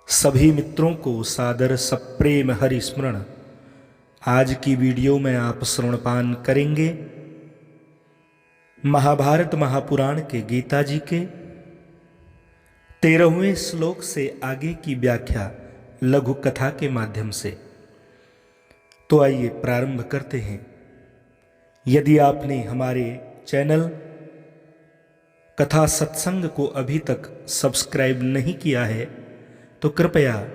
सभी मित्रों को सादर सप्रेम हरि स्मरण। आज की वीडियो में आप श्रवणपान करेंगे महाभारत महापुराण के गीता जी के 13वें श्लोक से आगे की व्याख्या लघु कथा के माध्यम से। तो आइए प्रारंभ करते हैं। यदि आपने हमारे चैनल कथा सत्संग को अभी तक सब्सक्राइब नहीं किया है तो कृपया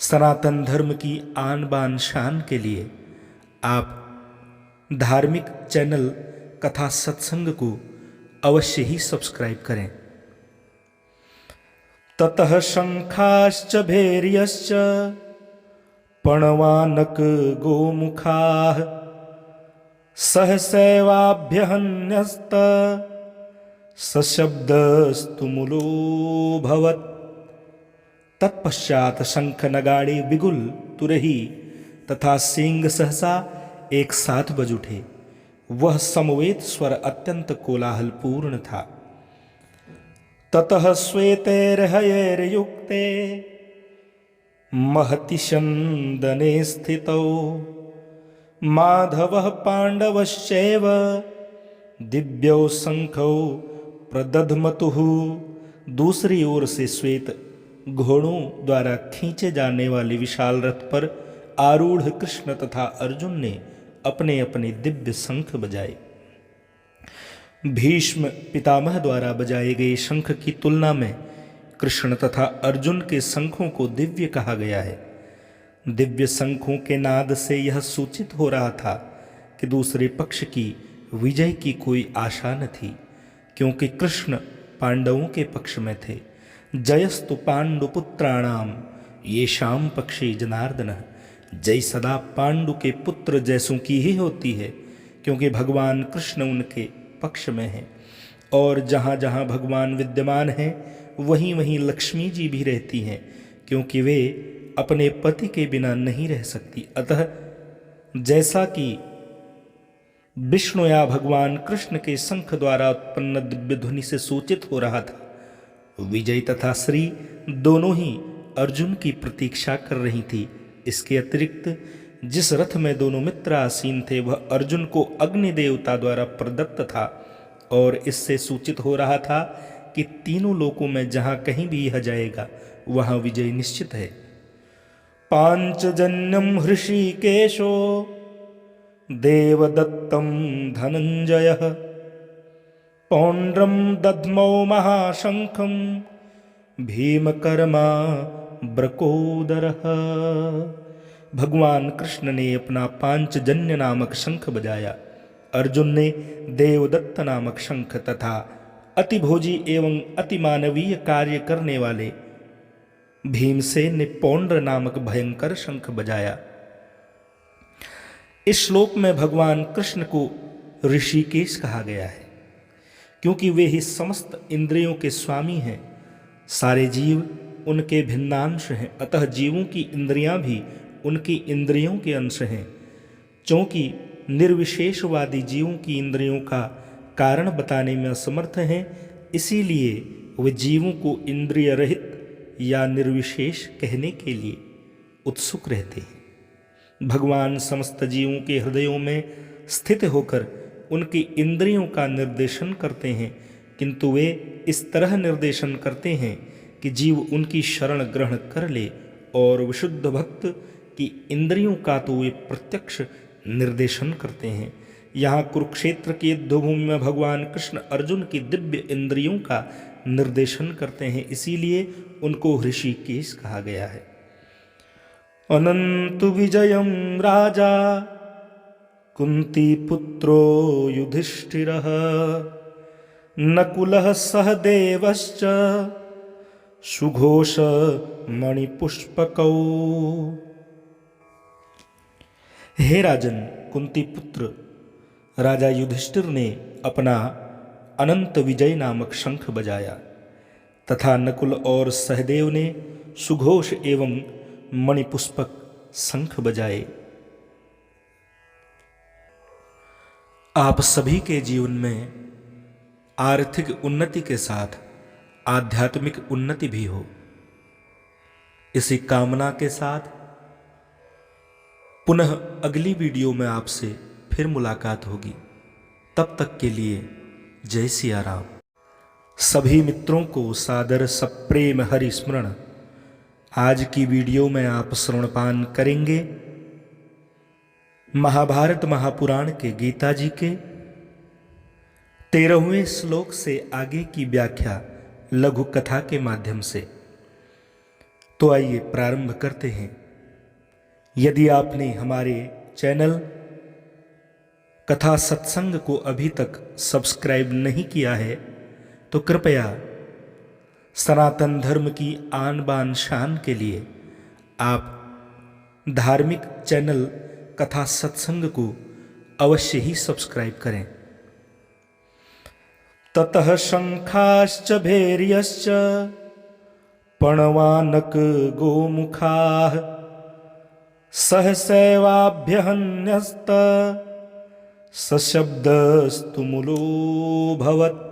सनातन धर्म की आन बान शान के लिए आप धार्मिक चैनल कथा सत्संग को अवश्य ही सब्सक्राइब करें। ततः शंखाश्च भैर्यश्च पणवानक गोमुखाः सहसैवाभ्यहन्यस्त सशब्दस्तुमुलोऽभवत्। तत्पश्चात शंख नगाड़े बिगुल तुरही तथा सींग सहसा एक साथ बज उठे। वह समवेत स्वर अत्यंत कोलाहलपूर्ण था। ततः श्वेतैर्हयैर्युक्ते महति शंदने स्थितौ माधवः पांडवश्चैव दिव्यौ शंखौ प्रदध्मतुः। दूसरी ओर से श्वेत घोड़ों द्वारा खींचे जाने वाले विशाल रथ पर आरूढ़ कृष्ण तथा अर्जुन ने अपने अपने दिव्य शंख बजाए। भीष्म पितामह द्वारा बजाए गए शंख की तुलना में कृष्ण तथा अर्जुन के शंखों को दिव्य कहा गया है। दिव्य शंखों के नाद से यह सूचित हो रहा था कि दूसरे पक्ष की विजय की कोई आशा न थी, क्योंकि कृष्ण पांडवों के पक्ष में थे। जयस्तु पांडुपुत्राणाम येषाम पक्षे जनार्दन। जय सदा पांडु के पुत्र जैसों की ही होती है, क्योंकि भगवान कृष्ण उनके पक्ष में है। और जहाँ जहाँ भगवान विद्यमान हैं वहीं वहीं लक्ष्मी जी भी रहती हैं, क्योंकि वे अपने पति के बिना नहीं रह सकती। अतः जैसा कि विष्णु या भगवान कृष्ण के शंख द्वारा उत्पन्न दिव्य ध्वनि से सूचित हो रहा था, विजय तथा श्री दोनों ही अर्जुन की प्रतीक्षा कर रही थी। इसके अतिरिक्त जिस रथ में दोनों मित्र आसीन थे वह अर्जुन को अग्नि देवता द्वारा प्रदत्त था, और इससे सूचित हो रहा था कि तीनों लोकों में जहां कहीं भी यह जाएगा वहां विजय निश्चित है। पांचजन्यम हृषिकेशो देवदत्तम धनंजयः पौंड्रम दध्मौ महाशंखम भीमकर्मा ब्रकोदरः। भगवान कृष्ण ने अपना पांचजन्य नामक शंख बजाया। अर्जुन ने देवदत्त नामक शंख तथा अतिभोजी एवं अतिमानवीय कार्य करने वाले भीमसेन ने पौंड्र नामक भयंकर शंख बजाया। इस श्लोक में भगवान कृष्ण को ऋषिकेश कहा गया है, क्योंकि वे ही समस्त इंद्रियों के स्वामी हैं। सारे जीव उनके भिन्नांश हैं, अतः जीवों की इंद्रियां भी उनकी इंद्रियों के अंश हैं। क्योंकि निर्विशेषवादी जीवों की इंद्रियों का कारण बताने में असमर्थ हैं, इसीलिए वे जीवों को इंद्रिय रहित या निर्विशेष कहने के लिए उत्सुक रहते हैं। भगवान समस्त जीवों के हृदयों में स्थित होकर उनकी इंद्रियों का निर्देशन करते हैं, किंतु वे इस तरह निर्देशन करते हैं कि जीव उनकी शरण ग्रहण कर ले, और विशुद्ध भक्त की इंद्रियों का तो वे प्रत्यक्ष निर्देशन करते हैं। यहाँ कुरुक्षेत्र की युद्धभूमि में भगवान कृष्ण अर्जुन की दिव्य इंद्रियों का निर्देशन करते हैं, इसीलिए उनको ऋषिकेश कहा गया है। अनंतु विजयम राजा कुंती पुत्रो युधिष्ठिरः नकुलः सहदेवश्च सुघोष मणिपुष्पकौ। हे राजन, कुंती पुत्र राजा युधिष्ठिर ने अपना अनंत विजय नामक शंख बजाया तथा नकुल और सहदेव ने सुघोष एवं मणिपुष्पक शंख बजाए। आप सभी के जीवन में आर्थिक उन्नति के साथ आध्यात्मिक उन्नति भी हो। इसी कामना के साथ पुनः अगली वीडियो में आपसे फिर मुलाकात होगी। तब तक के लिए जय सिया राम। सभी मित्रों को सादर सप्रेम हरि स्मरण। आज की वीडियो में आप श्रवणपान करेंगे महाभारत महापुराण के गीता जी के 13वें श्लोक से आगे की व्याख्या लघु कथा के माध्यम से। तो आइए प्रारंभ करते हैं। यदि आपने हमारे चैनल कथा सत्संग को अभी तक सब्सक्राइब नहीं किया है तो कृपया सनातन धर्म की आन बान शान के लिए आप धार्मिक चैनल कथा सत्संग को अवश्य ही सब्सक्राइब करें। ततः शंखाश्च भैर्यश्च पणवानक गोमुखाः सहसैवाभ्यहन्यस्त सशब्दस्तुमुलोऽभवत्।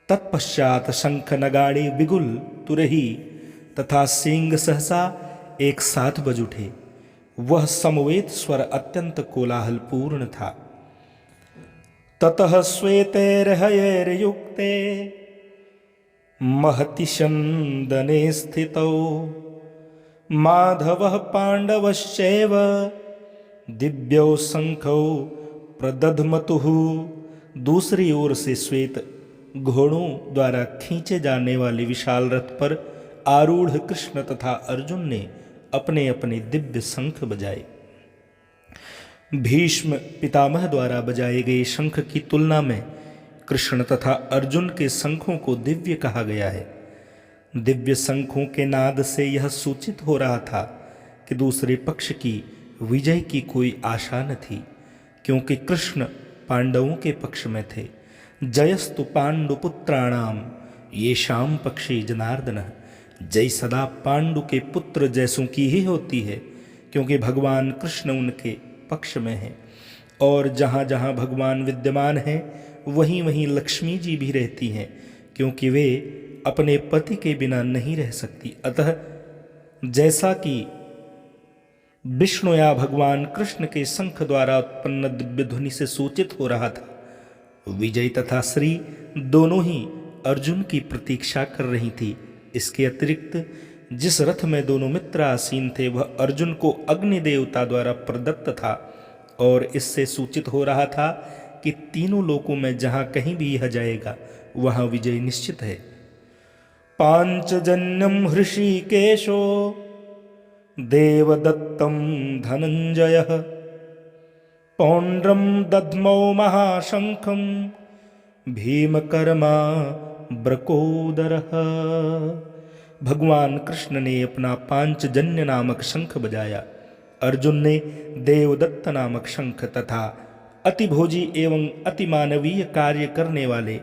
तत्पश्चात शंख नगाड़े बिगुल तुरही तथा सींग सहसा एक साथ बज उठे। वह समवेत स्वर अत्यंत कोलाहलपूर्ण था। ततः श्वेतैर्हयैर्युक्ते महति शंदने स्थितौ माधवः पांडवश्चैव दिव्यौ शंखौ प्रदध्मतुः। दूसरी ओर से श्वेत घोड़ों द्वारा खींचे जाने वाले विशाल रथ पर आरूढ़ कृष्ण तथा अर्जुन ने अपने अपने दिव्य शंख बजाए। भीष्म पितामह द्वारा बजाए गए शंख की तुलना में कृष्ण तथा अर्जुन के शंखों को दिव्य कहा गया है। दिव्य शंखों के नाद से यह सूचित हो रहा था कि दूसरे पक्ष की विजय की कोई आशा न थी, क्योंकि कृष्ण पांडवों के पक्ष में थे। जयस्तु पांडुपुत्राणाम येषां पक्षे जनार्दन। जय सदा पांडु के पुत्र जैसों की ही होती है, क्योंकि भगवान कृष्ण उनके पक्ष में है। और जहाँ जहाँ भगवान विद्यमान हैं वहीं वहीं लक्ष्मी जी भी रहती हैं, क्योंकि वे अपने पति के बिना नहीं रह सकती। अतः जैसा कि विष्णु या भगवान कृष्ण के शंख द्वारा उत्पन्न दिव्य ध्वनि से सूचित हो रहा था, विजय तथा श्री दोनों ही अर्जुन की प्रतीक्षा कर रही थी। इसके अतिरिक्त जिस रथ में दोनों मित्र आसीन थे वह अर्जुन को अग्नि देवता द्वारा प्रदत्त था, और इससे सूचित हो रहा था कि तीनों लोकों में जहां कहीं भी यह जाएगा वहां विजय निश्चित है। पांचजन्यम हृषिकेशो देवदत्तम धनंजय पौंड्रम दध्मौ महाशंखम भीमकर्मा ब्रकोदरः। भगवान कृष्ण ने अपना पांचजन्य नामक शंख बजाया। अर्जुन ने देवदत्त नामक शंख तथा अतिभोजी एवं अतिमानवीय कार्य करने वाले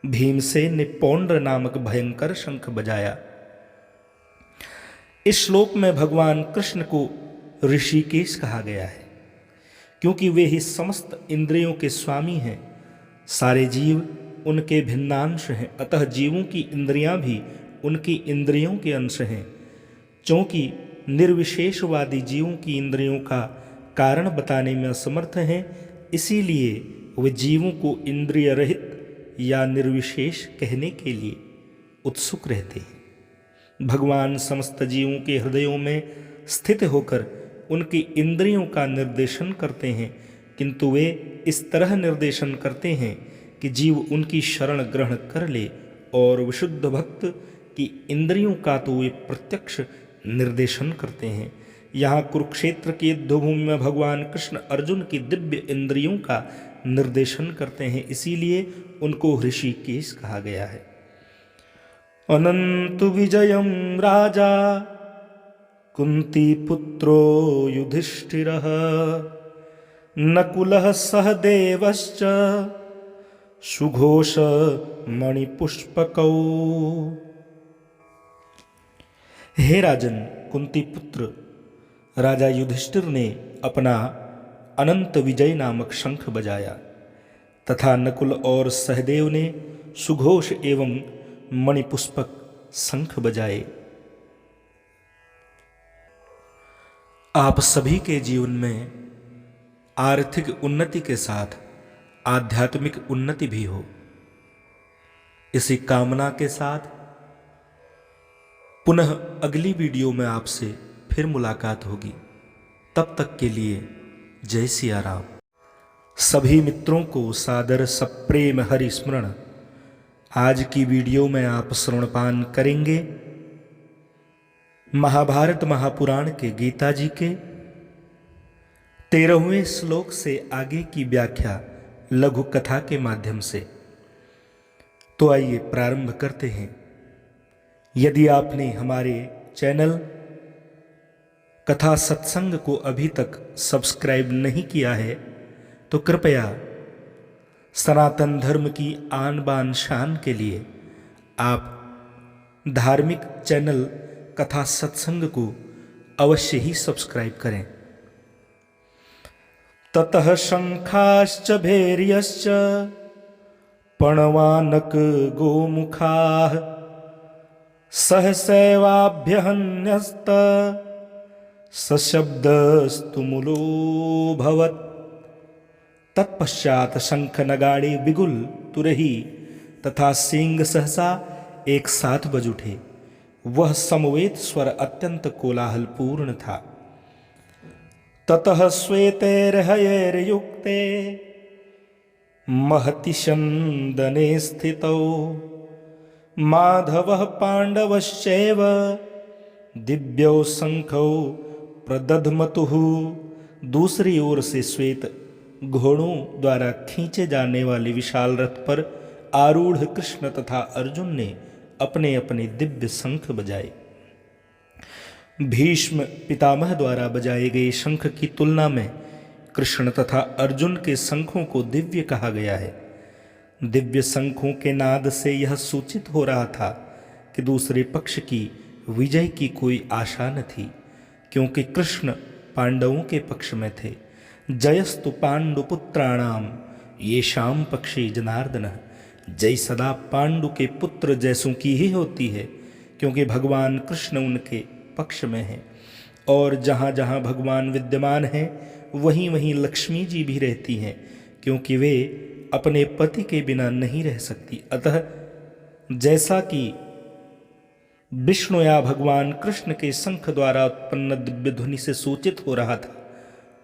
भीमसेन ने पौंड्र नामक भयंकर शंख बजाया। इस श्लोक में भगवान कृष्ण को ऋषिकेश कहा गया है, क्योंकि वे ही समस्त इंद्रियों के स्वामी हैं। सारे जीव उनके भिन्नांश हैं, अतः जीवों की इंद्रियां भी उनकी इंद्रियों के अंश हैं। क्योंकि निर्विशेषवादी जीवों की इंद्रियों का कारण बताने में असमर्थ हैं, इसीलिए वे जीवों को इंद्रिय रहित या निर्विशेष कहने के लिए उत्सुक रहते हैं। भगवान समस्त जीवों के हृदयों में स्थित होकर उनकी इंद्रियों का निर्देशन करते हैं, किंतु वे इस तरह निर्देशन करते हैं कि जीव उनकी शरण ग्रहण कर ले, और विशुद्ध भक्त की इंद्रियों का तो वे प्रत्यक्ष निर्देशन करते हैं। यहाँ कुरुक्षेत्र की युद्धभूमि में भगवान कृष्ण अर्जुन की दिव्य इंद्रियों का निर्देशन करते हैं, इसीलिए उनको ऋषिकेश कहा गया है। अनंत विजयम राजा कुंती पुत्रो युधिष्ठिरः नकुलः सहदेवश्च सुघोष मणिपुष्पकौ। हे राजन, कुंती पुत्र राजा युधिष्ठिर ने अपना अनंत विजय नामक शंख बजाया तथा नकुल और सहदेव ने सुघोष एवं मणिपुष्पक शंख बजाए। आप सभी के जीवन में आर्थिक उन्नति के साथ आध्यात्मिक उन्नति भी हो, इसी कामना के साथ पुनः अगली वीडियो में आपसे फिर मुलाकात होगी। तब तक के लिए जय सिया राम। सभी मित्रों को सादर सप्रेम हरि स्मरण। आज की वीडियो में आप श्रवणपान करेंगे महाभारत महापुराण के गीता जी के 13वें श्लोक से आगे की व्याख्या लघु कथा के माध्यम से। तो आइए प्रारंभ करते हैं। यदि आपने हमारे चैनल कथा सत्संग को अभी तक सब्सक्राइब नहीं किया है तो कृपया सनातन धर्म की आन बान शान के लिए आप धार्मिक चैनल कथा सत्संग को अवश्य ही सब्सक्राइब करें। ततः शंखाश्च भैर्यश्च पणवानक गोमुखाः सहसैवाभ्यहन्यस्त सशब्दस्तुमुलोऽभवत्। तत्पश्चात शंख नगाड़े बिगुल तुरही तथा सींग सहसा एक साथ बज उठे। वह समवेत स्वर अत्यंत कोलाहलपूर्ण था। ततः श्वेतैर्हयैर्युक्ते महति शंदने स्थितौ माधवः पांडवश्चैव दिव्यौ शंखौ प्रदध्मतुः। दूसरी ओर से श्वेत घोड़ों द्वारा खींचे जाने वाले विशाल रथ पर आरूढ़ कृष्ण तथा अर्जुन ने अपने अपने दिव्य शंख बजाए। भीष्म पितामह द्वारा बजाए गए शंख की तुलना में कृष्ण तथा अर्जुन के शंखों को दिव्य कहा गया है। दिव्य शंखों के नाद से यह सूचित हो रहा था कि दूसरे पक्ष की विजय की कोई आशा न थी, क्योंकि कृष्ण पांडवों के पक्ष में थे। जयस्तु पांडुपुत्राणाम येषां पक्षे जनार्दन। जय सदा पांडु के पुत्र जैसों की ही होती है, क्योंकि भगवान कृष्ण उनके पक्ष में हैं। और जहाँ जहाँ भगवान विद्यमान हैं वहीं वहीं लक्ष्मी जी भी रहती हैं, क्योंकि वे अपने पति के बिना नहीं रह सकती। अतः जैसा कि विष्णु या भगवान कृष्ण के शंख द्वारा उत्पन्न दिव्य ध्वनि से सूचित हो रहा था,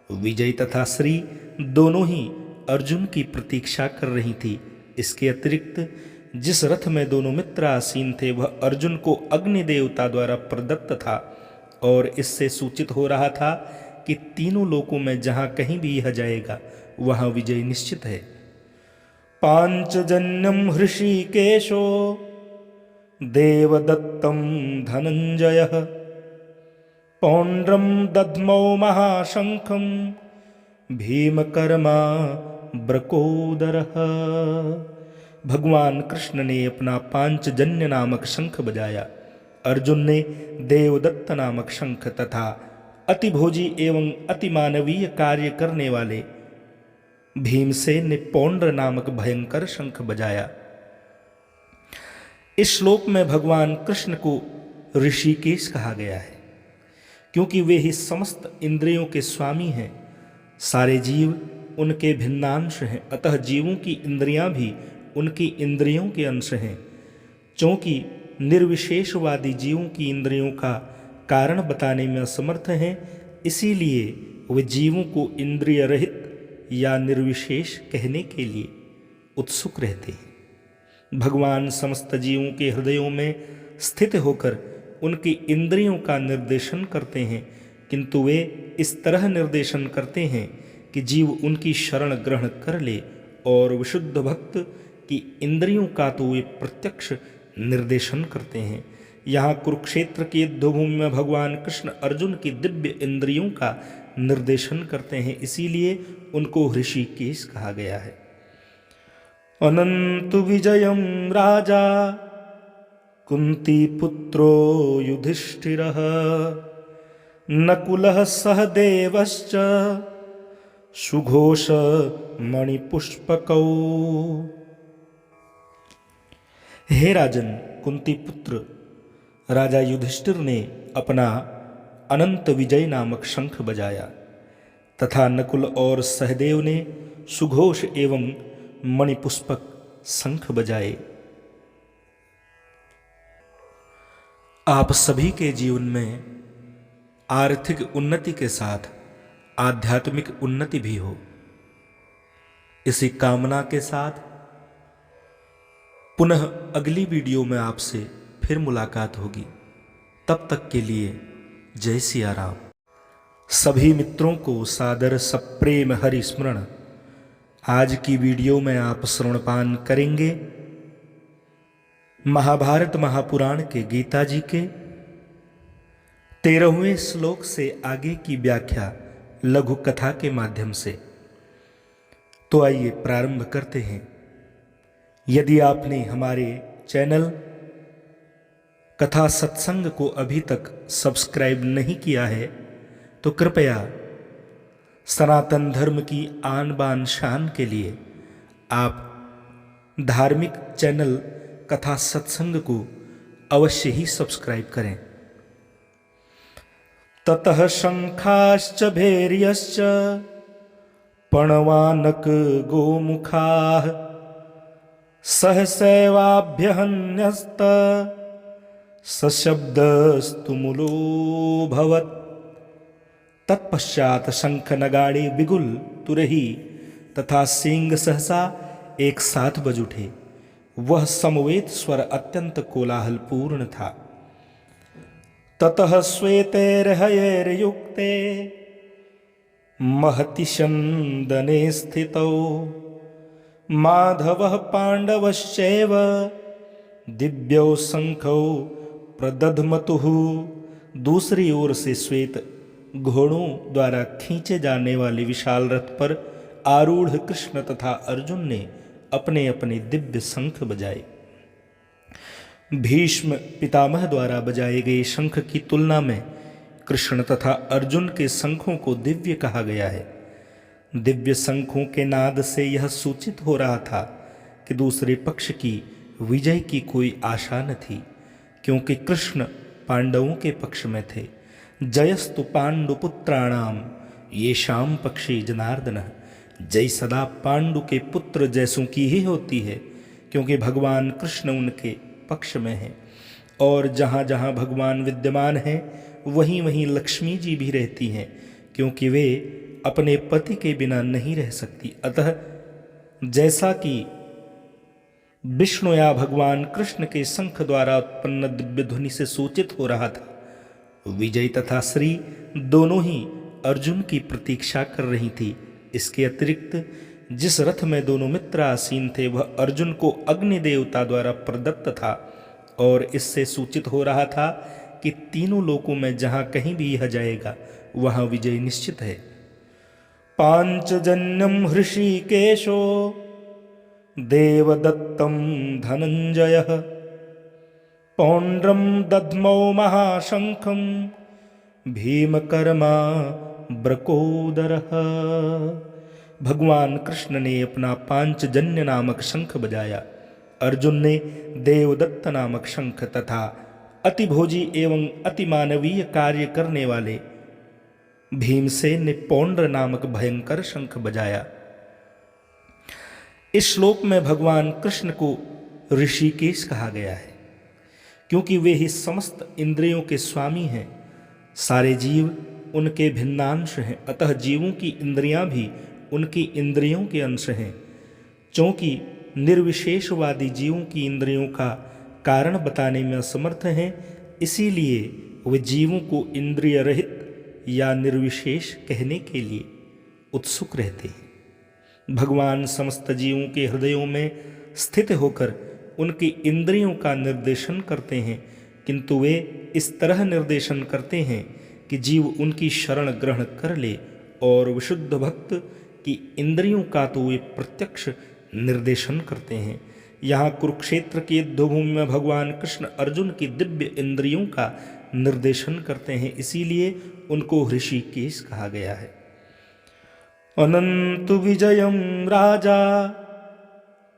विजय तथा श्री दोनों ही अर्जुन की प्रतीक्षा कर रही थी। इसके अतिरिक्त जिस रथ में दोनों मित्र आसीन थे वह अर्जुन को अग्नि देवता द्वारा प्रदत्त था, और इससे सूचित हो रहा था कि तीनों लोकों में जहां कहीं भी यह जाएगा वहां विजय निश्चित है। पांचजन्यम हृषिकेशो देवदत्तम धनंजयः पौंड्रम दध्मौ महाशंखम भीमकर्मा ब्रकोदरः। भगवान कृष्ण ने अपना पांचजन्य नामक शंख बजाया। अर्जुन ने देवदत्त नामक शंख तथा अतिभोजी एवं अतिमानवीय कार्य करने वाले भीमसेन ने पौंड्र नामक भयंकर शंख बजाया। इस श्लोक में भगवान कृष्ण को ऋषिकेश कहा गया है, क्योंकि वे ही समस्त इंद्रियों के स्वामी हैं। सारे जीव उनके भिन्नांश हैं, अतः जीवों की इंद्रियां भी उनकी इंद्रियों के अंश हैं। चूंकि निर्विशेषवादी जीवों की इंद्रियों का कारण बताने में असमर्थ हैं, इसीलिए वे जीवों को इंद्रिय रहित या निर्विशेष कहने के लिए उत्सुक रहते हैं। भगवान समस्त जीवों के हृदयों में स्थित होकर उनकी इंद्रियों का निर्देशन करते हैं, किंतु वे इस तरह निर्देशन करते हैं कि जीव उनकी शरण ग्रहण कर ले, और विशुद्ध भक्त की इंद्रियों का तो वे प्रत्यक्ष निर्देशन करते हैं। यहाँ कुरुक्षेत्र की युद्धभूमि में भगवान कृष्ण अर्जुन की दिव्य इंद्रियों का निर्देशन करते हैं, इसीलिए उनको ऋषिकेश कहा गया है। अनंत विजयम राजा कुंती पुत्रो युधिष्ठिरः नकुलः सहदेवश्च सुघोष मणिपुष्पकौ। हे राजन, कुंती पुत्र राजा युधिष्ठिर ने अपना अनंत विजय नामक शंख बजाया तथा नकुल और सहदेव ने सुघोष एवं मणिपुष्पक शंख बजाए। आप सभी के जीवन में आर्थिक उन्नति के साथ आध्यात्मिक उन्नति भी हो, इसी कामना के साथ पुनः अगली वीडियो में आपसे फिर मुलाकात होगी। तब तक के लिए जय सिया राम। सभी मित्रों को सादर सप्रेम हरि स्मरण। आज की वीडियो में आप श्रवणपान करेंगे महाभारत महापुराण के गीता जी के 13वें श्लोक से आगे की व्याख्या लघु कथा के माध्यम से। तो आइए प्रारंभ करते हैं। यदि आपने हमारे चैनल कथा सत्संग को अभी तक सब्सक्राइब नहीं किया है तो कृपया सनातन धर्म की आन बान शान के लिए आप धार्मिक चैनल कथा सत्संग को अवश्य ही सब्सक्राइब करें। ततः शंखाश्च भैर्यश्च पणवानक गोमुखाः सहसैवाभ्यहन्यस्त सशब्दस्तुमुलोऽभवत्। तत्पश्चात शंख नगाड़े बिगुल तुरही तथा सींग सहसा एक साथ बज उठे। वह समवेत स्वर अत्यंत कोलाहलपूर्ण था। ततः श्वेतैर्हयैर्युक्ते महति शंदने स्थितौ माधवः पांडवश्चैव दिव्यौ शंखौ प्रदध्मतुः। दूसरी ओर से श्वेत घोड़ों द्वारा खींचे जाने वाले विशाल रथ पर आरूढ़ कृष्ण तथा अर्जुन ने अपने अपने दिव्य शंख बजाए। भीष्म पितामह द्वारा बजाए गए शंख की तुलना में कृष्ण तथा अर्जुन के शंखों को दिव्य कहा गया है। दिव्य शंखों के नाद से यह सूचित हो रहा था कि दूसरे पक्ष की विजय की कोई आशा न थी, क्योंकि कृष्ण पांडवों के पक्ष में थे। जयस्तु पांडुपुत्राणाम येषाम पक्षे जनार्दन। जय सदा पांडु के पुत्र जैसों की ही होती है, क्योंकि भगवान कृष्ण उनके पक्ष में है। और जहाँ जहाँ भगवान विद्यमान हैं वहीं वहीं लक्ष्मी जी भी रहती हैं, क्योंकि वे अपने पति के बिना नहीं रह सकती। अतः जैसा कि विष्णु या भगवान कृष्ण के शंख द्वारा उत्पन्न दिव्य ध्वनि से सूचित हो रहा था, विजय तथा श्री दोनों ही अर्जुन की प्रतीक्षा कर रही थी। इसके अतिरिक्त जिस रथ में दोनों मित्र आसीन थे वह अर्जुन को अग्नि देवता द्वारा प्रदत्त था, और इससे सूचित हो रहा था कि तीनों लोकों में जहां कहीं भी यह जाएगा वहां विजय निश्चित है। पांचजन्यम हृषिकेशो देवदत्तम धनंजय पौंड्रम दध्मौ महाशंखम भीमकर्मा ब्रकोदरः। भगवान कृष्ण ने अपना पांचजन्य नामक शंख बजाया। अर्जुन ने देवदत्त नामक शंख तथा अतिभोजी एवं अतिमानवीय कार्य करने वाले भीमसेन ने पौंड्र नामक भयंकर शंख बजाया। इस श्लोक में भगवान कृष्ण को ऋषिकेश कहा गया है, क्योंकि वे ही समस्त इंद्रियों के स्वामी हैं। सारे जीव उनके भिन्नांश हैं, अतः जीवों की इंद्रियां भी उनकी इंद्रियों के अंश हैं। क्योंकि निर्विशेषवादी जीवों की इंद्रियों का कारण बताने में असमर्थ हैं, इसीलिए वे जीवों को इंद्रिय रहित या निर्विशेष कहने के लिए उत्सुक रहते हैं। भगवान समस्त जीवों के हृदयों में स्थित होकर उनकी इंद्रियों का निर्देशन करते हैं, किंतु वे इस तरह निर्देशन करते हैं कि जीव उनकी शरण ग्रहण कर ले, और विशुद्ध भक्त की इंद्रियों का तो वे प्रत्यक्ष निर्देशन करते हैं। यहाँ कुरुक्षेत्र की युद्धभूमि में भगवान कृष्ण अर्जुन की दिव्य इंद्रियों का निर्देशन करते हैं, इसीलिए उनको ऋषिकेश कहा गया है। अनंत विजयम राजा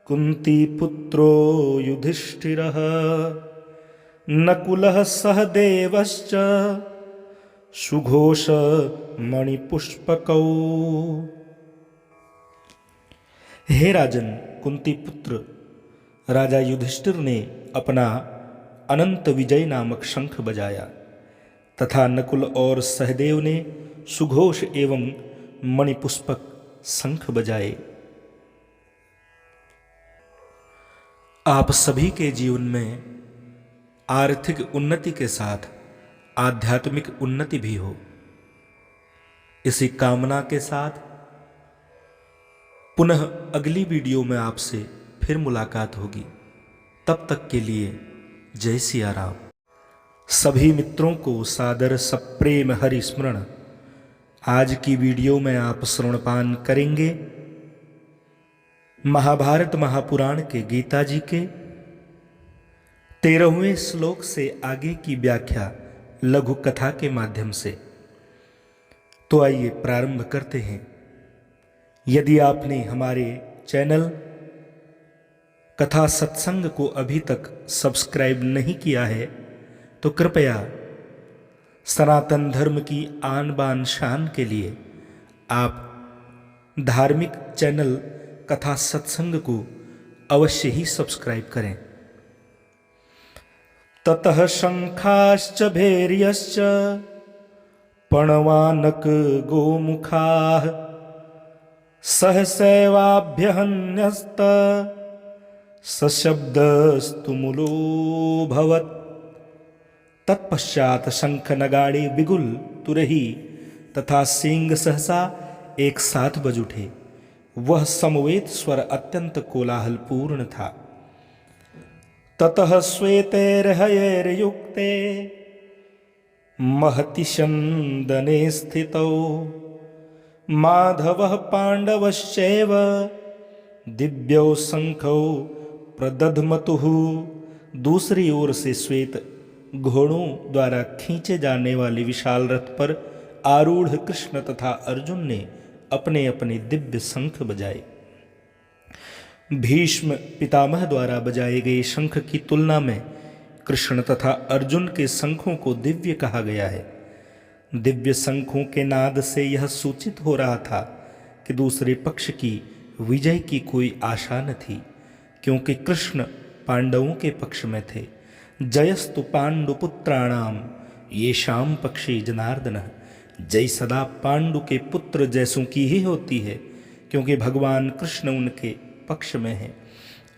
कुंती पुत्रो युधिष्ठिरः नकुलः सहदेवश्च सुघोष मणिपुष्पकौ। हे राजन, कुंती पुत्र राजा युधिष्ठिर ने अपना अनंत विजय नामक शंख बजाया तथा नकुल और सहदेव ने सुघोष एवं मणिपुष्पक शंख बजाए। आप सभी के जीवन में आर्थिक उन्नति के साथ आध्यात्मिक उन्नति भी हो, इसी कामना के साथ पुनः अगली वीडियो में आपसे फिर मुलाकात होगी। तब तक के लिए जय सिया राम। सभी मित्रों को सादर सप्रेम हरि स्मरण। आज की वीडियो में आप श्रवणपान करेंगे महाभारत महापुराण के गीता जी के 13वें श्लोक से आगे की व्याख्या लघु कथा के माध्यम से। तो आइए प्रारंभ करते हैं। यदि आपने हमारे चैनल कथा सत्संग को अभी तक सब्सक्राइब नहीं किया है तो कृपया सनातन धर्म की आन बान शान के लिए आप धार्मिक चैनल कथा सत्संग को अवश्य ही सब्सक्राइब करें। ततः शंखाश्च भैर्यश्च पणवानक गोमुखाः सहसैवाभ्यहन्यस्त सशब्दस्तुमुलोऽभवत्। तत्पश्चात शंख नगाड़े बिगुल तुरही तथा सींग सहसा एक साथ बज उठे। वह समवेत स्वर अत्यंत कोलाहलपूर्ण था। ततः श्वेतैर्हयैर्युक्ते महति शंदने स्थितौ माधवः पांडवश्चैव दिव्यौ शंखौ प्रदध्मतुः। दूसरी ओर से श्वेत घोड़ों द्वारा खींचे जाने वाले विशाल रथ पर आरूढ़ कृष्ण तथा अर्जुन ने अपने अपने दिव्य शंख बजाए। भीष्म पितामह द्वारा बजाए गए शंख की तुलना में कृष्ण तथा अर्जुन के शंखों को दिव्य कहा गया है। दिव्य शंखों के नाद से यह सूचित हो रहा था कि दूसरे पक्ष की विजय की कोई आशा न थी, क्योंकि कृष्ण पांडवों के पक्ष में थे। जयस्तु पांडुपुत्राणाम येषां पक्षे जनार्दनः। जय सदा पांडु के पुत्र जैसों की ही होती है, क्योंकि भगवान कृष्ण उनके पक्ष में है।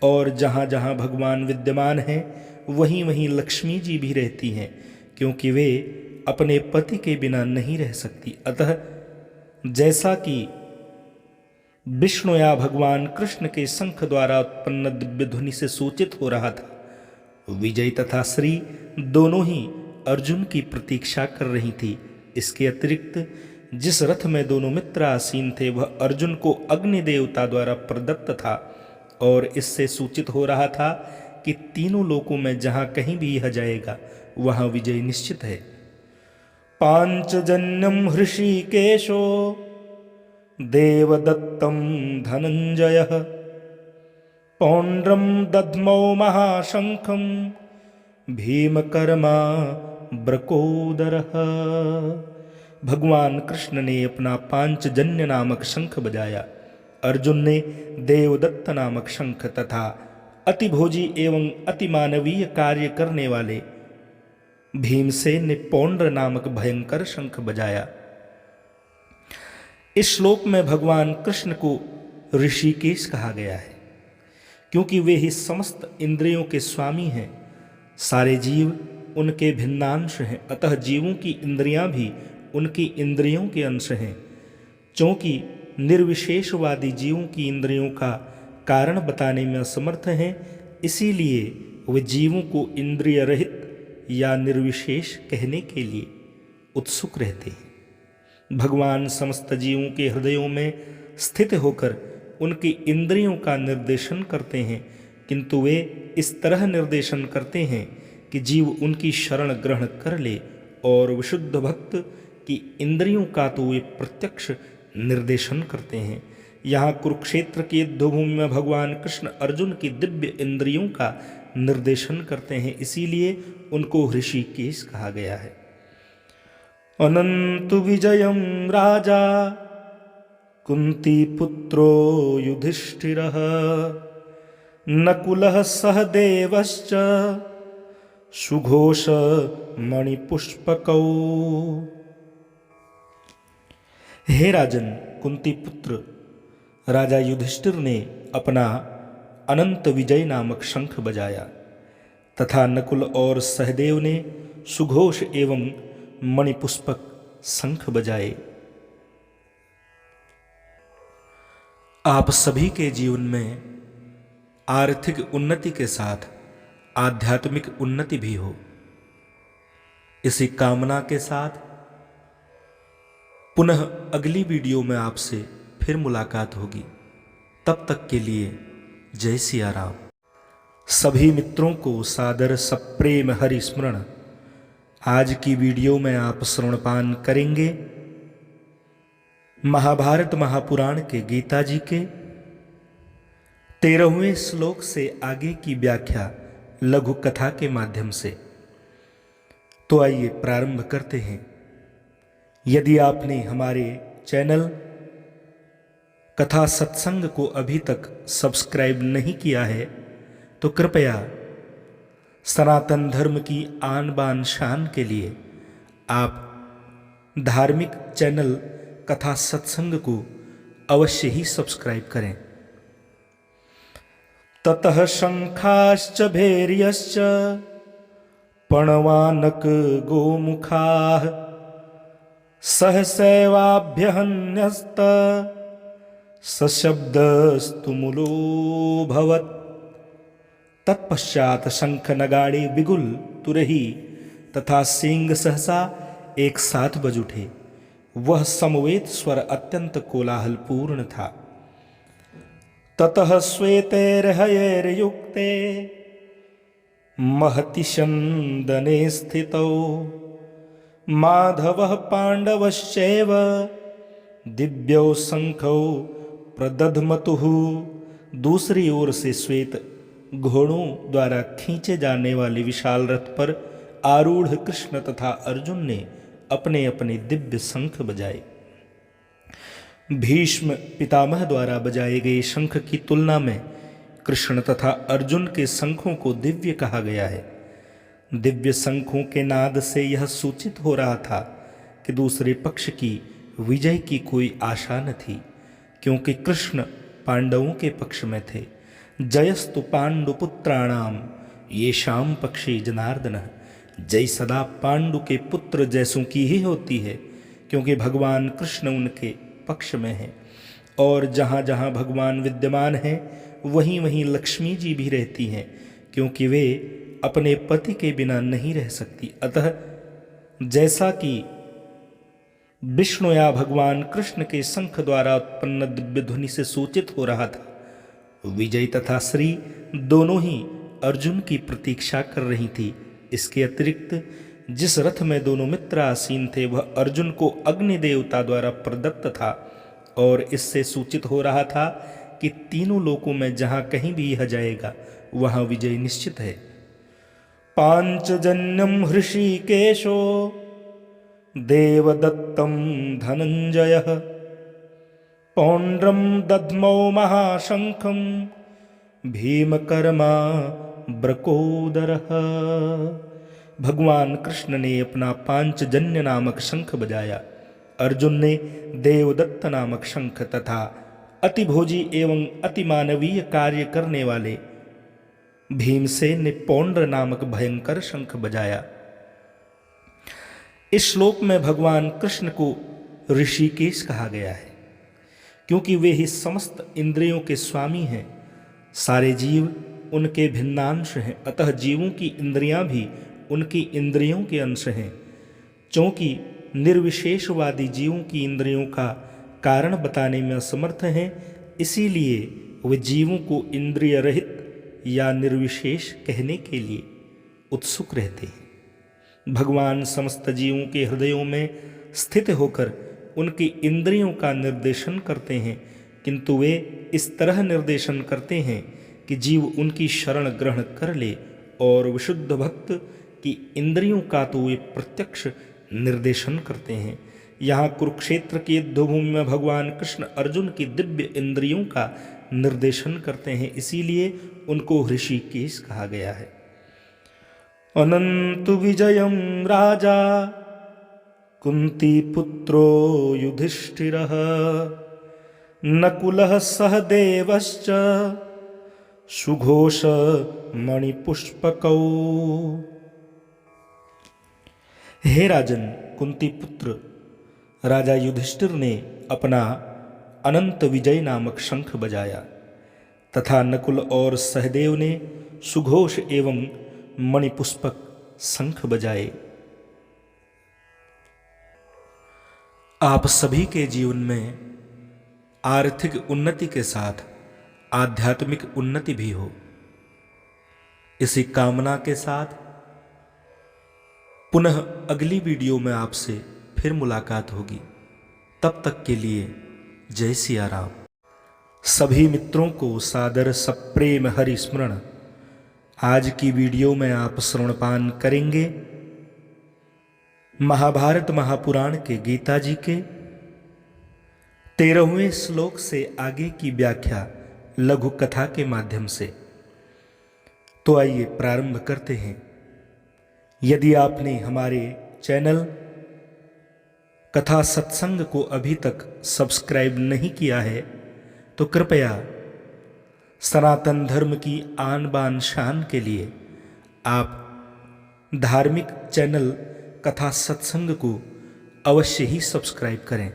और जहाँ जहाँ भगवान विद्यमान हैं वहीं वहीं लक्ष्मी जी भी रहती हैं, क्योंकि वे अपने पति के बिना नहीं रह सकती। अतः जैसा कि विष्णु या भगवान कृष्ण के शंख द्वारा उत्पन्न दिव्य ध्वनि से सूचित हो रहा था, विजय तथा श्री दोनों ही अर्जुन की प्रतीक्षा कर रही थी। इसके अतिरिक्त जिस रथ में दोनों मित्र आसीन थे वह अर्जुन को अग्नि देवता द्वारा प्रदत्त था, और इससे सूचित हो रहा था कि तीनों लोकों में जहाँ कहीं भी यह जाएगा वहाँ विजय निश्चित है। पांचजन्यम हृषिकेशो देवदत्तम धनंजयः पौंड्रम दध्मौ महाशंखम भीमकर्मा ब्रकोदरः। भगवान कृष्ण ने अपना पांचजन्य नामक शंख बजाया। अर्जुन ने देवदत्त नामक शंख तथा अतिभोजी एवं अतिमानवीय कार्य करने वाले भीमसेन ने पौंड्र नामक भयंकर शंख बजाया। इस श्लोक में भगवान कृष्ण को ऋषिकेश कहा गया है, क्योंकि वे ही समस्त इंद्रियों के स्वामी हैं। सारे जीव उनके भिन्नांश हैं, अतः जीवों की इंद्रियां भी उनकी इंद्रियों के अंश हैं। क्योंकि निर्विशेषवादी जीवों की इंद्रियों का कारण बताने में असमर्थ हैं, इसीलिए वे जीवों को इंद्रिय रहित या निर्विशेष कहने के लिए उत्सुक रहते हैं। भगवान समस्त जीवों के हृदयों में स्थित होकर उनकी इंद्रियों का निर्देशन करते हैं, किंतु वे इस तरह निर्देशन करते हैं कि जीव उनकी शरण ग्रहण कर ले, और विशुद्ध भक्त की इंद्रियों का तो वे प्रत्यक्ष निर्देशन करते हैं। यहाँ कुरुक्षेत्र की युद्धभूमि में भगवान कृष्ण अर्जुन की दिव्य इंद्रियों का निर्देशन करते हैं, इसीलिए उनको ऋषिकेश कहा गया है। अनन्तु विजयं राजा कुन्तीपुत्रो युधिष्ठिरः नकुलः सहदेवश्च सुघोष मणिपुष्पकौ। हे राजन, कुंती पुत्र राजा युधिष्ठिर ने अपना अनंत विजय नामक शंख बजाया तथा नकुल और सहदेव ने सुघोष एवं मणिपुष्पक शंख बजाए। आप सभी के जीवन में आर्थिक उन्नति के साथ आध्यात्मिक उन्नति भी हो, इसी कामना के साथ पुनः अगली वीडियो में आपसे फिर मुलाकात होगी। तब तक के लिए जय सिया राम। सभी मित्रों को सादर सप्रेम हरि स्मरण। आज की वीडियो में आप श्रवणपान करेंगे महाभारत महापुराण के गीता जी के 13वें श्लोक से आगे की व्याख्या लघु कथा के माध्यम से। तो आइए प्रारंभ करते हैं। यदि आपने हमारे चैनल कथा सत्संग को अभी तक सब्सक्राइब नहीं किया है तो कृपया सनातन धर्म की आन बान शान के लिए आप धार्मिक चैनल कथा सत्संग को अवश्य ही सब्सक्राइब करें। ततः शंखाश्च भैर्यश्च पणवानक गोमुखाः सहसैवाभ्यहन्यस्त सशब्दस्तुमुलोऽभवत्। तत्पश्चात शंख नगाड़े बिगुल तुरही तथा सींग सहसा एक साथ बज उठे। वह समवेत स्वर अत्यंत कोलाहलपूर्ण था। ततः श्वेतैर्हयैर्युक्ते महति शंदने स्थितौ माधवः पांडवश्चैव दिव्यौ शंखौ प्रदधमतुः। दूसरी ओर से श्वेत घोड़ों द्वारा खींचे जाने वाले विशाल रथ पर आरूढ़ कृष्ण तथा अर्जुन ने अपने अपने दिव्य शंख बजाए। भीष्म पितामह द्वारा बजाए गए शंख की तुलना में कृष्ण तथा अर्जुन के शंखों को दिव्य कहा गया है। दिव्य शंखों के नाद से यह सूचित हो रहा था कि दूसरे पक्ष की विजय की कोई आशा न थी, क्योंकि कृष्ण पांडवों के पक्ष में थे। जयस्तु पांडुपुत्राणाम येषाम पक्षे जनार्दन। जय सदा पांडु के पुत्र जैसों की ही होती है, क्योंकि भगवान कृष्ण उनके पक्ष में है। और जहाँ जहाँ भगवान विद्यमान हैं वहीं वहीं लक्ष्मी जी भी रहती हैं, क्योंकि वे अपने पति के बिना नहीं रह सकती। अतः जैसा कि विष्णु या भगवान कृष्ण के शंख द्वारा उत्पन्न दिव्य ध्वनि से सूचित हो रहा था, विजय तथा श्री दोनों ही अर्जुन की प्रतीक्षा कर रही थी। इसके अतिरिक्त जिस रथ में दोनों मित्र आसीन थे वह अर्जुन को अग्नि देवता द्वारा प्रदत्त था, और इससे सूचित हो रहा था कि तीनों लोकों में जहां कहीं भी यह जाएगा वहां विजय निश्चित है। पांचजन्यम हृषिकेशो देवदत्तम धनंजयः पौंड्रम दध्मौ महाशंखम भीमकर्मा ब्रकोदरः। भगवान कृष्ण ने अपना पांचजन्य नामक शंख बजाया। अर्जुन ने देवदत्त नामक शंख तथा अतिभोजी एवं अतिमानवीय कार्य करने वाले भीमसेन ने पौंड्र नामक भयंकर शंख बजाया। इस श्लोक में भगवान कृष्ण को ऋषिकेश कहा गया है, क्योंकि वे ही समस्त इंद्रियों के स्वामी हैं। सारे जीव उनके भिन्नांश हैं, अतः जीवों की इंद्रियां भी उनकी इंद्रियों के अंश हैं। क्योंकि निर्विशेषवादी जीवों की इंद्रियों का कारण बताने में असमर्थ हैं, इसीलिए वे जीवों को इंद्रिय रहित या निर्विशेष कहने के लिए उत्सुक रहते हैं। भगवान समस्त जीवों के हृदयों में स्थित होकर उनकी इंद्रियों का निर्देशन करते हैं, किंतु वे इस तरह निर्देशन करते हैं कि जीव उनकी शरण ग्रहण कर ले, और विशुद्ध भक्त की इंद्रियों का तो वे प्रत्यक्ष निर्देशन करते हैं। यहाँ कुरुक्षेत्र की युद्धभूमि में भगवान कृष्ण अर्जुन की दिव्य इंद्रियों का निर्देशन करते हैं, इसीलिए उनको ऋषिकेश कहा गया है। अनंत विजयम राजा कुंती पुत्रो युधिष्ठिरः नकुलः सहदेवश्च सुघोष मणिपुष्पकौ। हे राजन, कुंती पुत्र राजा युधिष्ठिर ने अपना अनंत विजय नामक शंख बजाया तथा नकुल और सहदेव ने सुघोष एवं मणिपुष्पक शंख बजाए। आप सभी के जीवन में आर्थिक उन्नति के साथ आध्यात्मिक उन्नति भी हो, इसी कामना के साथ पुनः अगली वीडियो में आपसे फिर मुलाकात होगी। तब तक के लिए जय सिया राम। सभी मित्रों को सादर सप्रेम हरि स्मरण। आज की वीडियो में आप श्रवणपान करेंगे महाभारत महापुराण के गीता जी के 13वें श्लोक से आगे की व्याख्या लघु कथा के माध्यम से। तो आइए प्रारंभ करते हैं। यदि आपने हमारे चैनल कथा सत्संग को अभी तक सब्सक्राइब नहीं किया है तो कृपया सनातन धर्म की आन बान शान के लिए आप धार्मिक चैनल कथा सत्संग को अवश्य ही सब्सक्राइब करें।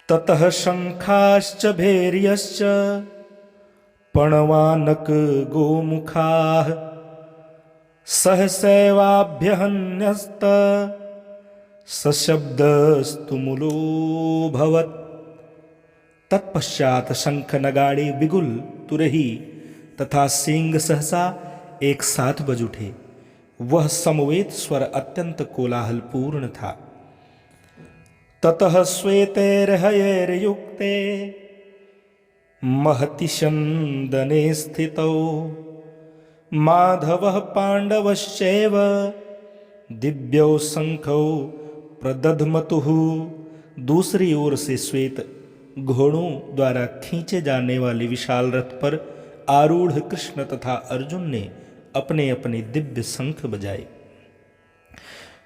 ततः शंखाश्च भैर्यश्च पणवानक गोमुखाः सहसैवाभ्यहन्यस्त सशब्दस्तुमुलोऽभवत्। तत्पश्चात शंख नगाड़े बिगुल तुरही तथा सींग सहसा एक साथ बज उठे। वह समवेत स्वर अत्यंत कोलाहलपूर्ण था। ततः श्वेतैर्हयैर्युक्ते महति शंदने स्थितौ माधवः पांडवश्चैव दिव्यौ शंखौ प्रदध्मतुः। दूसरी ओर से श्वेत घोड़ों द्वारा खींचे जाने वाले विशाल रथ पर आरूढ़ कृष्ण तथा अर्जुन ने अपने अपने दिव्य शंख बजाए।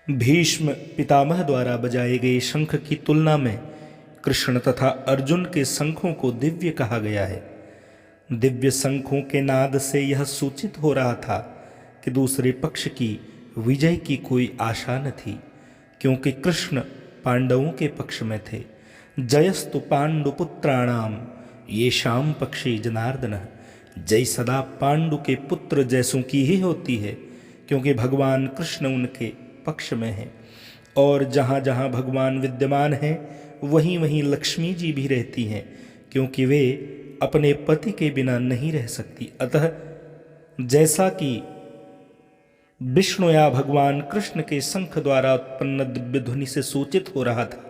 भीष्म पितामह द्वारा बजाए गए शंख की तुलना में कृष्ण तथा अर्जुन के शंखों को दिव्य कहा गया है। दिव्य शंखों के नाद से यह सूचित हो रहा था कि दूसरे पक्ष की विजय की कोई आशा न थी, क्योंकि कृष्ण पांडवों के पक्ष में थे। जयस्तु पांडुपुत्राणाम येषां पक्षे जनार्दन। जय सदा पांडु के पुत्र जैसों की ही होती है, क्योंकि भगवान कृष्ण उनके पक्ष में है। और जहाँ जहाँ भगवान विद्यमान हैं वहीं वहीं लक्ष्मी जी भी रहती हैं, क्योंकि वे अपने पति के बिना नहीं रह सकती। अतः जैसा कि विष्णु या भगवान कृष्ण के शंख द्वारा उत्पन्न दिव्य ध्वनि से सूचित हो रहा था,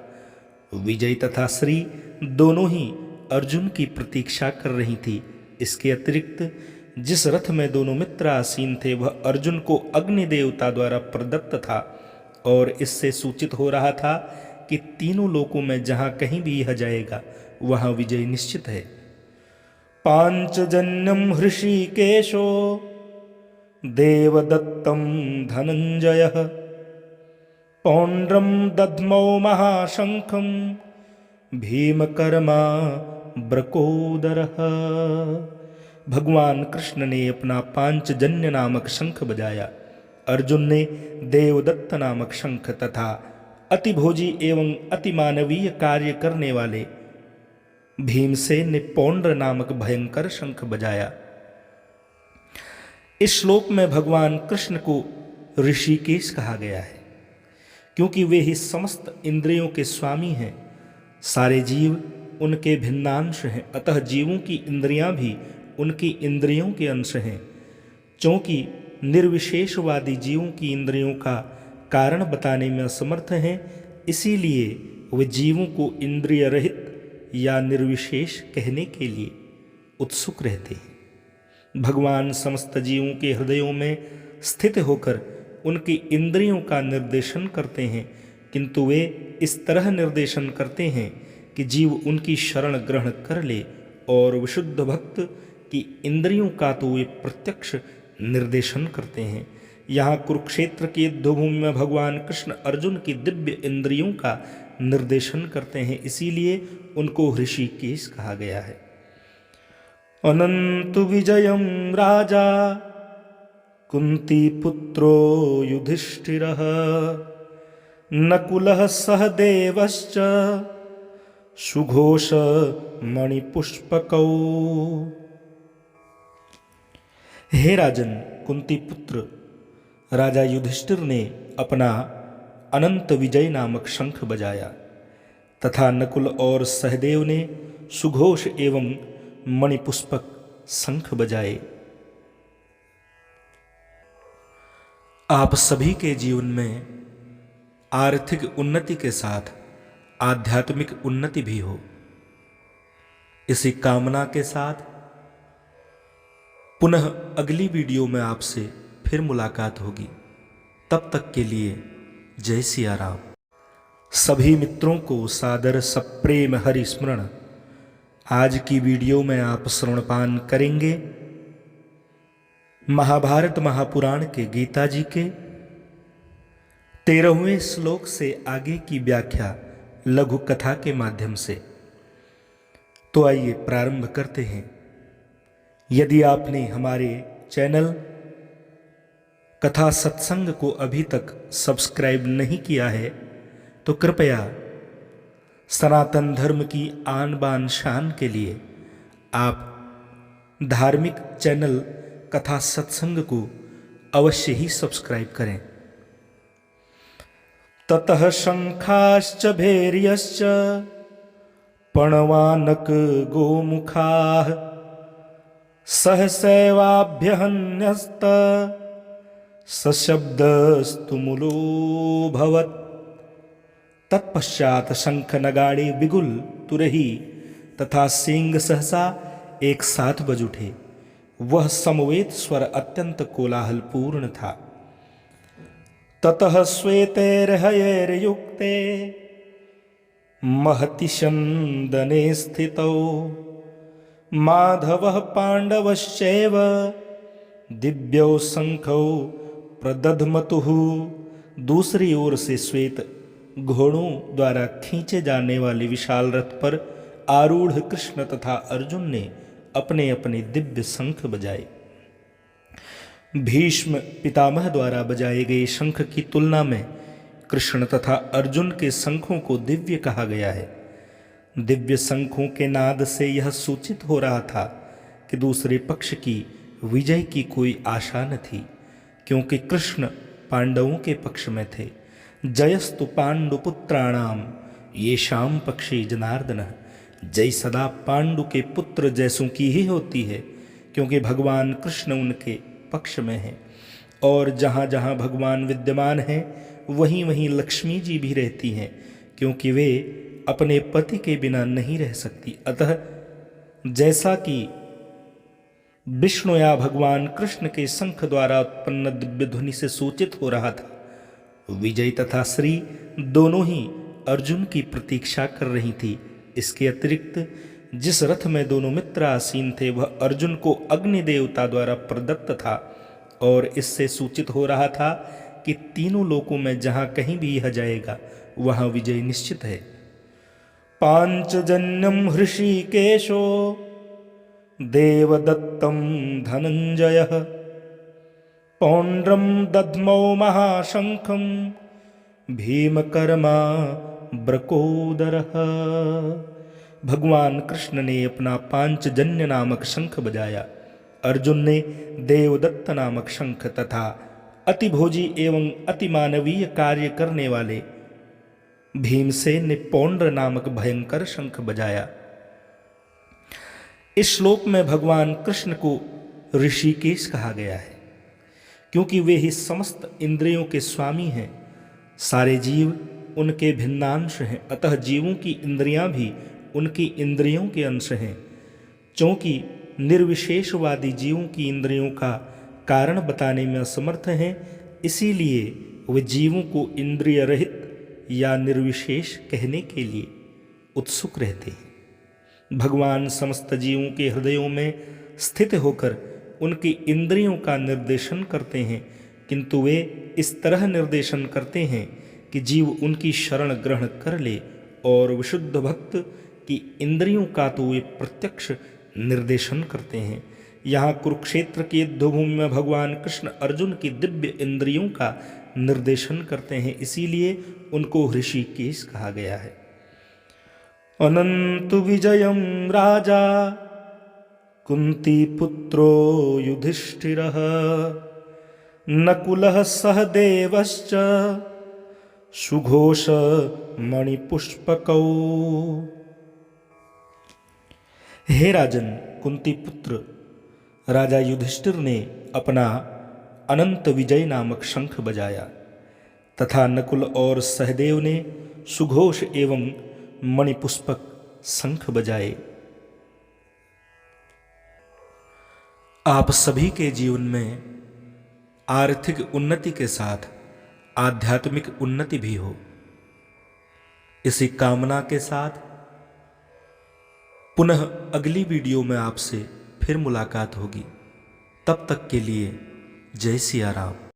विजय तथा श्री दोनों ही अर्जुन की प्रतीक्षा कर रही थी। इसके अतिरिक्त जिस रथ में दोनों मित्र आसीन थे वह अर्जुन को अग्नि देवता द्वारा प्रदत्त था, और इससे सूचित हो रहा था कि तीनों लोकों में जहां कहीं भी यह जाएगा वहां विजय निश्चित है। पांचजन्यम हृषिकेशो देवदत्तम धनंजय पौंड्रम दध्मौ महाशंखम भीमकर्मा ब्रकोदरः। भगवान कृष्ण ने अपना पांचजन्य नामक शंख बजाया। अर्जुन ने देवदत्त नामक शंख तथा अतिभोजी एवं अतिमानवीय कार्य करने वाले भीमसेन ने पौंड्र नामक भयंकर शंख बजाया। इस श्लोक में भगवान कृष्ण को ऋषिकेश कहा गया है, क्योंकि वे ही समस्त इंद्रियों के स्वामी हैं। सारे जीव उनके भिन्नांश हैं, अतः जीवों की इंद्रियां भी उनकी इंद्रियों के अंश हैं। क्योंकि निर्विशेषवादी जीवों की इंद्रियों का कारण बताने में असमर्थ हैं, इसीलिए वे जीवों को इंद्रिय रहित या निर्विशेष कहने के लिए उत्सुक रहते हैं। भगवान समस्त जीवों के हृदयों में स्थित होकर उनकी इंद्रियों का निर्देशन करते हैं, किंतु वे इस तरह निर्देशन करते हैं कि जीव उनकी शरण ग्रहण कर ले, और विशुद्ध भक्त की इंद्रियों का तो वे प्रत्यक्ष निर्देशन करते हैं। यहाँ कुरुक्षेत्र की युद्धभूमि में भगवान कृष्ण अर्जुन की दिव्य इंद्रियों का निर्देशन करते हैं, इसीलिए उनको ऋषिकेश कहा गया है। अनंत विजयम राजा कुंती पुत्रो युधिष्ठिरः नकुलः सहदेवश्च सुघोष मणिपुष्पकौ। हे राजन, कुंती पुत्र राजा युधिष्ठिर ने अपना अनंत विजय नामक शंख बजाया तथा नकुल और सहदेव ने सुघोष एवं मणिपुष्पक शंख बजाए। आप सभी के जीवन में आर्थिक उन्नति के साथ आध्यात्मिक उन्नति भी हो, इसी कामना के साथ पुनः अगली वीडियो में आपसे फिर मुलाकात होगी। तब तक के लिए जय सिया राम। सभी मित्रों को सादर सप्रेम हरि स्मरण। आज की वीडियो में आप श्रवणपान करेंगे महाभारत महापुराण के गीता जी के 13वें श्लोक से आगे की व्याख्या लघु कथा के माध्यम से। तो आइए प्रारंभ करते हैं। यदि आपने हमारे चैनल कथा सत्संग को अभी तक सब्सक्राइब नहीं किया है तो कृपया सनातन धर्म की आन बान शान के लिए आप धार्मिक चैनल कथा सत्संग को अवश्य ही सब्सक्राइब करें। ततः शंखाश्च भैर्यश्च पणवानक गोमुखाः सहसैवाभ्यहन्यस्त सशब्दस्तुमुलोऽभवत्। तत्पश्चात शंख नगाड़े बिगुल तुरही तथा सींग सहसा एक साथ बज उठे। वह समवेत स्वर अत्यंत कोलाहलपूर्ण था। ततः श्वेतैर्हयैर्युक्ते महति शंदने स्थितौ माधवः पांडवश्चैव दिव्यौ शंखौ प्रदध्मतुः। दूसरी ओर से श्वेत घोड़ों द्वारा खींचे जाने वाले विशाल रथ पर आरूढ़ कृष्ण तथा अर्जुन ने अपने अपने दिव्य शंख बजाए। भीष्म पितामह द्वारा बजाए गए शंख की तुलना में कृष्ण तथा अर्जुन के शंखों को दिव्य कहा गया है। दिव्य शंखों के नाद से यह सूचित हो रहा था कि दूसरे पक्ष की विजय की कोई आशा न थी, क्योंकि कृष्ण पांडवों के पक्ष में थे। जयस्तु पांडुपुत्राणाम येषाम पक्षे जनार्दन। जय सदा पांडु के पुत्र जैसों की ही होती है, क्योंकि भगवान कृष्ण उनके पक्ष में हैं। और जहाँ जहाँ भगवान विद्यमान हैं वहीं वहीं लक्ष्मी जी भी रहती हैं, क्योंकि वे अपने पति के बिना नहीं रह सकती। अतः जैसा कि विष्णु या भगवान कृष्ण के शंख द्वारा उत्पन्न दिव्य ध्वनि से सूचित हो रहा था, विजय तथा श्री दोनों ही अर्जुन की प्रतीक्षा कर रही थी। इसके अतिरिक्त जिस रथ में दोनों मित्र आसीन थे वह अर्जुन को अग्नि देवता द्वारा प्रदत्त था, और इससे सूचित हो रहा था कि तीनों लोकों में जहाँ कहीं भी यह जाएगा वहाँ विजय निश्चित है। पांचजन्यम हृषिकेशो देवदत्तम धनंजयः पौंड्रम दध्मौ महाशंखम भीमकर्मा ब्रकोदरः। भगवान कृष्ण ने अपना पांचजन्य नामक शंख बजाया। अर्जुन ने देवदत्त नामक शंख तथा अतिभोजी एवं अतिमानवीय कार्य करने वाले भीमसेन ने पौंड्र नामक भयंकर शंख बजाया। इस श्लोक में भगवान कृष्ण को ऋषिकेश कहा गया है, क्योंकि वे ही समस्त इंद्रियों के स्वामी हैं। सारे जीव उनके भिन्नांश हैं, अतः जीवों की इंद्रियां भी उनकी इंद्रियों के अंश हैं। क्योंकि निर्विशेषवादी जीवों की इंद्रियों का कारण बताने में असमर्थ हैं, इसीलिए वे जीवों को इंद्रिय रहित या निर्विशेष कहने के लिए उत्सुक रहते हैं। भगवान समस्त जीवों के हृदयों में स्थित होकर उनकी इंद्रियों का निर्देशन करते हैं, किंतु वे इस तरह निर्देशन करते हैं कि जीव उनकी शरण ग्रहण कर ले, और विशुद्ध भक्त की इंद्रियों का तो वे प्रत्यक्ष निर्देशन करते हैं। यहाँ कुरुक्षेत्र की युद्धभूमि में भगवान कृष्ण अर्जुन की दिव्य इंद्रियों का निर्देशन करते हैं, इसीलिए उनको ऋषिकेश कहा गया है। अनंत विजयम राजा कुंती पुत्रो युधिष्ठिरः नकुलः सहदेवश्च सुघोष मणिपुष्पकौ। हे राजन, कुंती पुत्र राजा युधिष्ठिर ने अपना अनंत विजय नामक शंख बजाया तथा नकुल और सहदेव ने सुघोष एवं मणिपुष्पक शंख बजाए। आप सभी के जीवन में आर्थिक उन्नति के साथ आध्यात्मिक उन्नति भी हो, इसी कामना के साथ पुनः अगली वीडियो में आपसे फिर मुलाकात होगी। तब तक के लिए जय सिया राम।